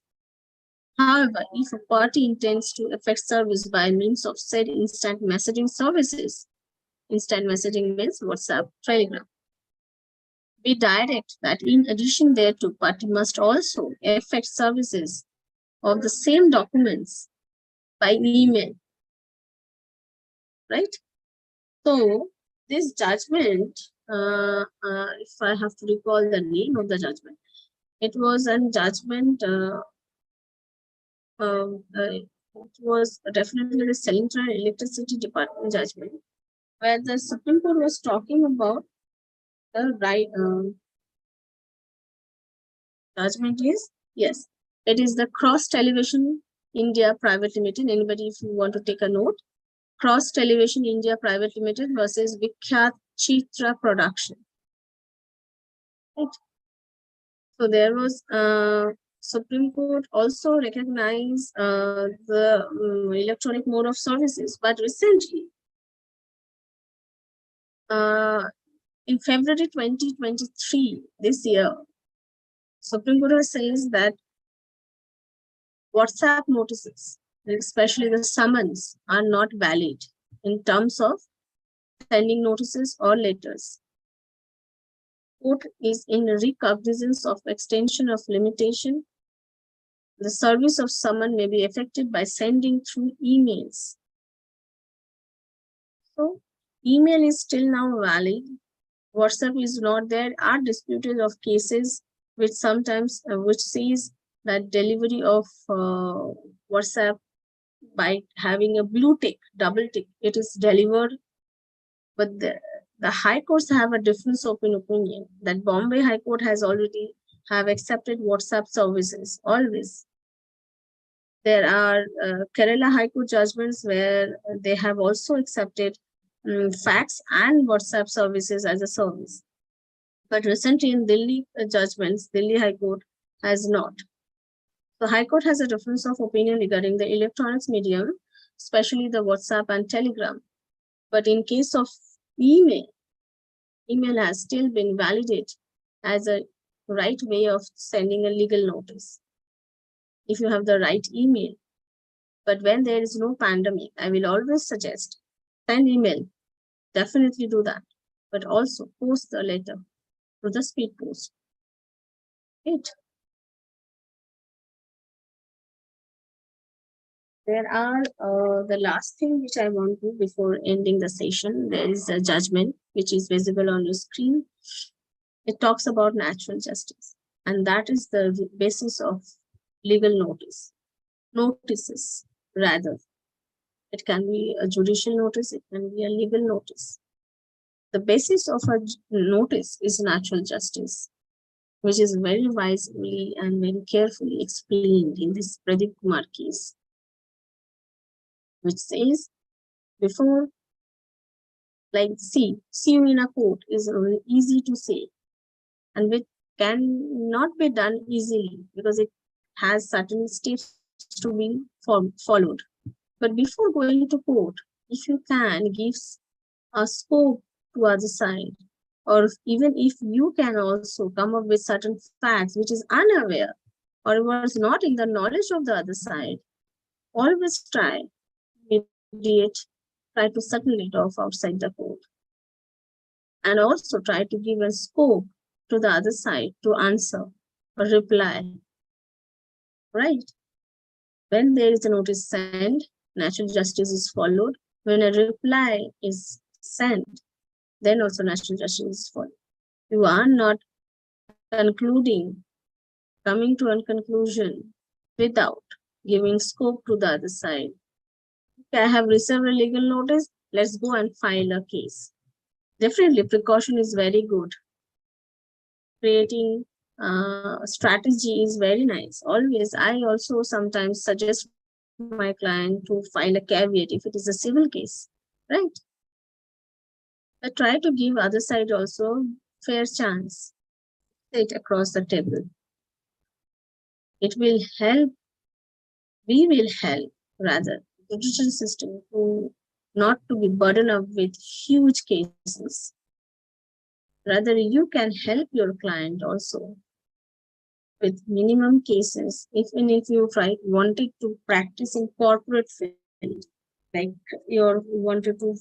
However, if a party intends to effect service by means of said instant messaging services, instant messaging means WhatsApp, Telegram, we direct that in addition thereto, party must also effect services of the same documents by email, right? So this judgment, if I have to recall the name of the judgment, it was a judgment, it was definitely the Central Electricity Department judgment, where the Supreme Court was talking about the right judgment is, yes, it is the Cross Television India Private Limited. Anybody, if you want to take a note, Cross Television India Private Limited versus Vikhyat Chitra Production. Right. So there was Supreme Court also recognized the electronic mode of services, but recently, in February 2023, this year, Supreme Court says that WhatsApp notices, especially the summons, are not valid in terms of sending notices or letters. Court is in recognizance of extension of limitation. The service of summon may be effected by sending through emails. So, email is still now valid. WhatsApp is not. There are disputed of cases which sometimes which says that delivery of WhatsApp by having a blue tick, double tick, it is delivered. But the high courts have a difference of an opinion that Bombay High Court has already have accepted WhatsApp services always. There are Kerala High Court judgments where they have also accepted fax and WhatsApp services as a service. But recently in Delhi judgments, Delhi High Court has not. The High Court has a difference of opinion regarding the electronics medium, especially the WhatsApp and Telegram. But in case of email, email has still been validated as a right way of sending a legal notice if you have the right email. But when there is no pandemic, I will always suggest send email. Definitely do that. But also post the letter through the speed post. Right? There are the last thing which I want to before ending the session. There is a judgment which is visible on your screen. It talks about natural justice, and that is the basis of legal notices rather. It can be a judicial notice, it can be a legal notice. The basis of a notice is natural justice, which is very wisely and very carefully explained in this Pradeep Kumar case, which says before, like, see you in a court is easy to say, and which cannot be done easily because it has certain steps to be followed. But before going to court, if you can give a scope to other side, or even if you can also come up with certain facts which is unaware or was not in the knowledge of the other side, always try mediate, try to settle it off outside the court, and also try to give a scope to the other side to answer or reply. Right? When there is a notice sent, natural justice is followed. When a reply is sent, then also natural justice is followed. You are not concluding, coming to a conclusion without giving scope to the other side. Okay, I have received a legal notice, let's go and file a case. Definitely, precaution is very good. Creating strategy is very nice. Always, I also sometimes suggest my client to file a caveat if it is a civil case, right? But try to give other side also fair chance. Sit across the table. It will help. We will help rather the judicial system to not to be burdened up with huge cases. Rather, you can help your client also with minimum cases, even if you wanted to practice in corporate field, like you wanted to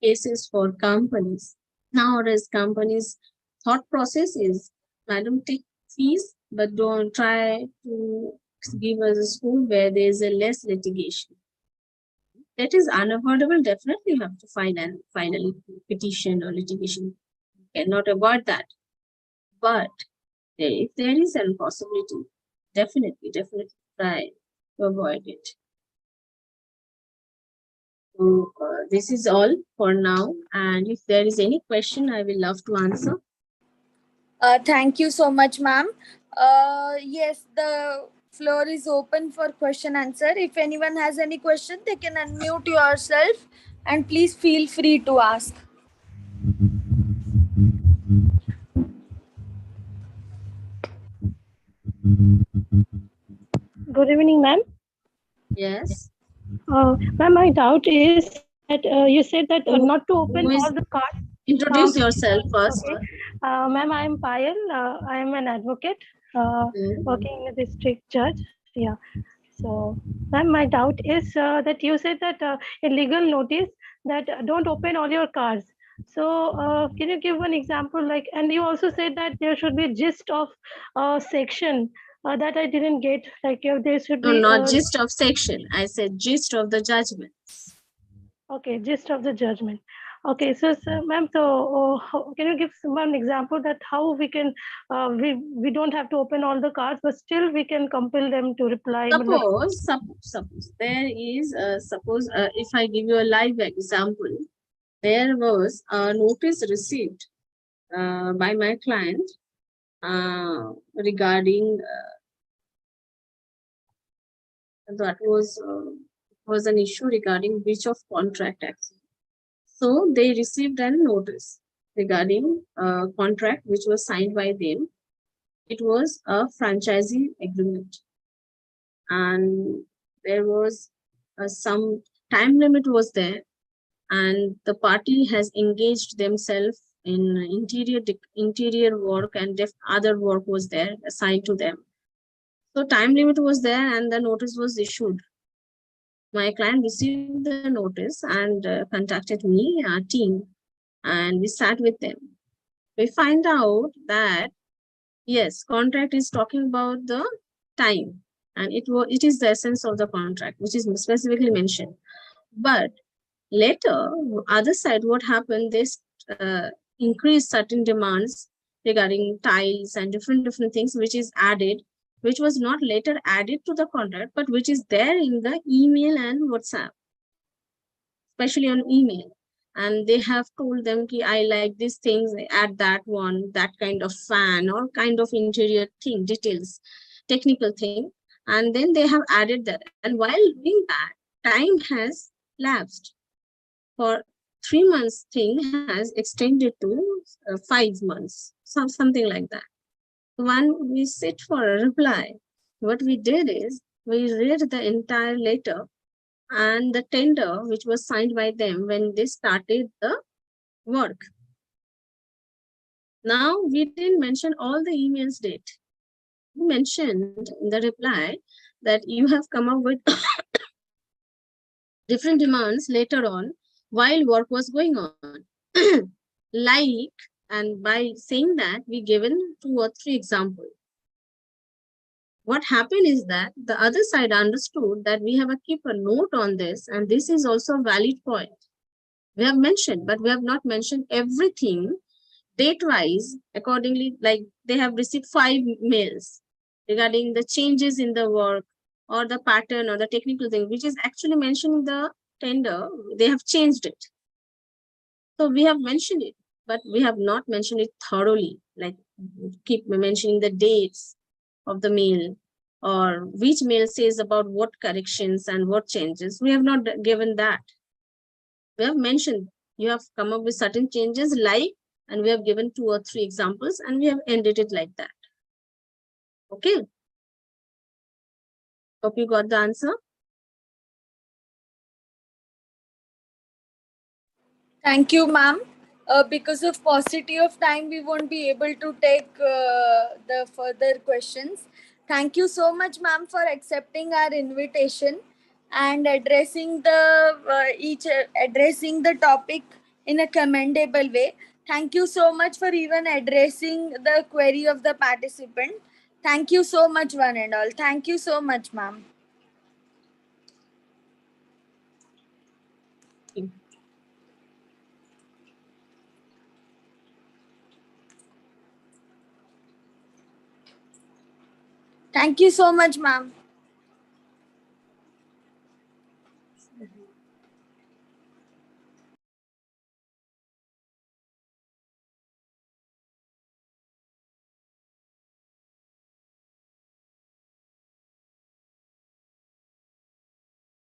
cases for companies. Nowadays, companies' thought process is, madam, take fees, but don't try to give us a school where there is a less litigation. That is unavoidable. Definitely, you have to file a petition or litigation. You cannot avoid that. But if there is a possibility, definitely try to avoid it. So this is all for now. And if there is any question, I will love to answer. Thank you so much, ma'am. Yes, the floor is open for question answer. If anyone has any question, they can unmute yourself and please feel free to ask. Good evening, ma'am. Yes. Ma'am, my doubt is that you said that not to open all the cards. Introduce yourself first. Okay. Ma'am, I am Payal. I am an advocate working in a district judge. Yeah. So, ma'am, my doubt is that you said that in legal notice that don't open all your cards. So, can you give one example? Like, and you also said that there should be gist of section that I didn't get. Like, there should be not gist of section. I said gist of the judgment. Okay, gist of the judgment. Okay, so ma'am, so can you give one example that how we can we don't have to open all the cards, but still we can compel them to reply. Suppose there is suppose if I give you a live example, there was a notice received by my client regarding that was an issue regarding breach of contract actually. So they received a notice regarding a contract which was signed by them. It was a franchisee agreement, and there was some time limit was there, and the party has engaged themselves in interior work, and if other work was there assigned to them. So time limit was there and the notice was issued. My client received the notice and contacted me, our team, and we sat with them. We find out that yes, contract is talking about the time, and it is the essence of the contract, which is specifically mentioned. But later, other side, what happened? They uh, increased certain demands regarding tiles and different things, which is added, which was not later added to the contract, but which is there in the email and WhatsApp, especially on email. And they have told them ki I like these things, add that one, that kind of fan or kind of interior thing, details, technical thing. And then they have added that. And while doing that, time has lapsed. For 3 months thing has extended to 5 months, something like that. When we sit for a reply, what we did is we read the entire letter and the tender which was signed by them when they started the work. Now we didn't mention all the emails date. We mentioned in the reply that you have come up with different demands later on while work was going on. Like, and by saying that, we given 2 or 3 examples. What happened is that the other side understood that we have to keep a note on this, and this is also a valid point. We have mentioned, but we have not mentioned everything date-wise accordingly. Like they have received 5 mails regarding the changes in the work or the pattern or the technical thing, which is actually mentioned in the tender. They have changed it. So we have mentioned it, but we have not mentioned it thoroughly, like keep mentioning the dates of the mail or which mail says about what corrections and what changes. We have not given that. We have mentioned you have come up with certain changes like, and we have given 2 or 3 examples and we have ended it like that. Okay. Hope you got the answer. Thank you, ma'am. Because of paucity of time, we won't be able to take the further questions. Thank you so much, ma'am, for accepting our invitation and addressing addressing the topic in a commendable way. Thank you so much for even addressing the query of the participant. Thank you so much, one and all. Thank you so much, ma'am. Thank you so much, ma'am.